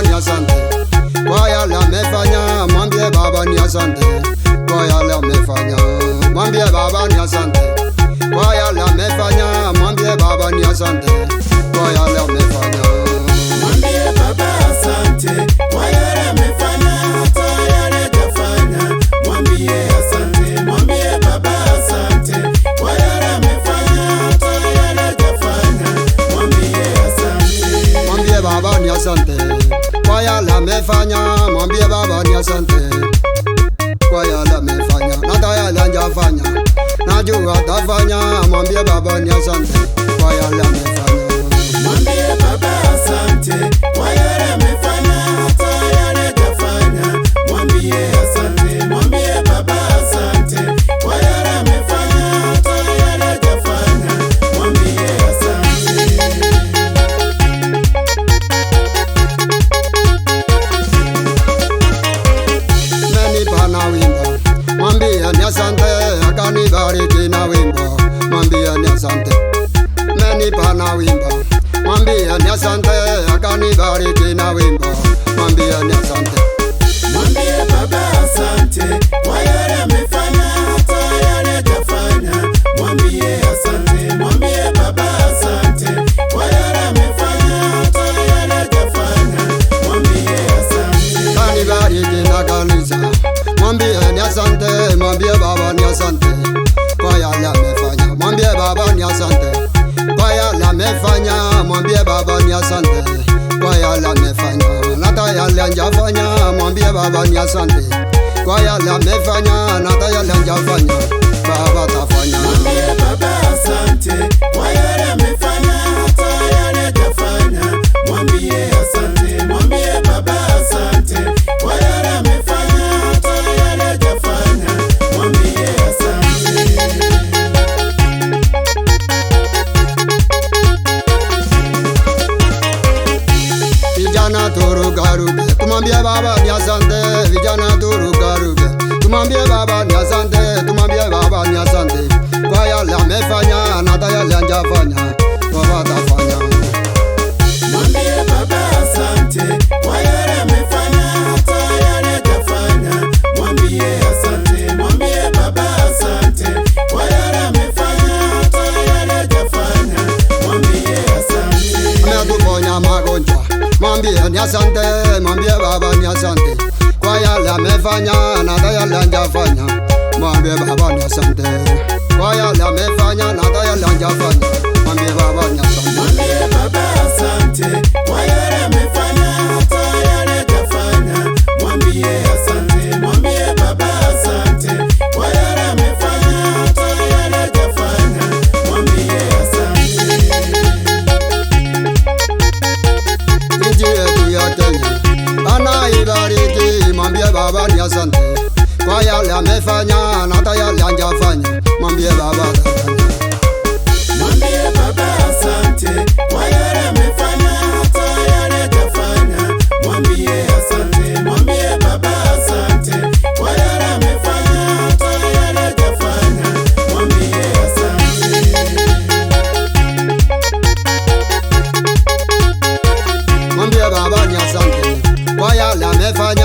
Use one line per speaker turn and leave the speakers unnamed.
ni asante kwa yale amefanya. Mwambie Baba ni asante kwa yale amefanya. Mwambie Baba ni asante kwa yale amefanya. Mwambie Baba ni asante kwa yale amefanya.
Mwambie Baba asante kwa yale amefanya, hata yale hajafanya. Mwambie asante, mwambie Baba asante kwa yale amefanya, hata yale hajafanya. Mwambie asante.
Mwambie Baba ni asante kwa yale amefanya. Mwambie Baba ni asante kwa yale amefanya, na hata yale hajafanya najua atafanya. Mwambie Baba ni asante kwa yale amefanya.
Mwambie Baba asante kwa yale amefanya, hata yale hajafanya. Mwambie asante, mwambie Baba asante kwa yale amefanya, hata yale hajafanya. Mwambie asante.
Amenipa na wimbo, mwambie ni asante. Akanibariki na wimbo, mwambie ni asante. Amenipa na wimbo, mwambie ni asante. Akanibariki na wimbo, mwambie ni asante.
Mwambie Baba asante kwa yale amefanya, hata yale hajafanya. Mwambie asante, mwambie Baba asante kwa yale amefanya, hata yale hajafanya. Mwambie asante.
Kanibariki na kanisa, mwambie ni asante. Mwambie Baba ni asante kwa yale amefanya. Mwambie Baba ni asante kwa yale amefanya. Mwambie Baba ni asante kwa yale amefanya, na hata yale hajafanya. Mwambie Baba ni asante kwa yale amefanya, na hata yale hajafanya Baba atafanya.
Mwambie Baba asante kwa yale amefanya, hata yale hajafanya. Mwambie asante, mwambie Baba asante kwa yale amefanya, hata yale hajafanya. Mwambie asante.
Vijana turugaruge, tumwambie Baba ni asante. Vijana turugaruge, tumwambie Baba ni asante. Tumwambie Baba ni asante kwa yale amefanya, na hata yale hajafanya Baba atafanya.
Mwambie Baba asante kwa yale amefanya, hata yale hajafanya. Mwambie asante, mwambie Baba asante kwa yale amefanya, hata yale hajafanya. Mwambie asante.
Ametuponya magonjwa, mwambie ni asante. Mwambie Baba ni asante kwa yale amefanya, na hata yale hajafanya. Mwambie Baba ni asante kwa yale amefanya, na hata yale hajafanya. Mwambie Baba ni asante.
Mwambie Baba asante kwa yale amefanya, hata yale hajafanya. Mwambie asante, mwambie Baba asante kwa yale amefanya, hata yale hajafanya. Mwambie asante.
Nchi yetu ya Kenya anaibariki. Mwambie Baba ni asante kwa yale amefanya, na hata yale hajafanya. Mwambie Baba atafanya.
Mwambie Baba asante kwa yale amefanya, hata yale hajafanya. Mwambie asante, mwambie Baba asante kwa yale amefanya, hata yale hajafanya. Mwambie asante.
Mwambie Baba ni asante kwa yale amefanya,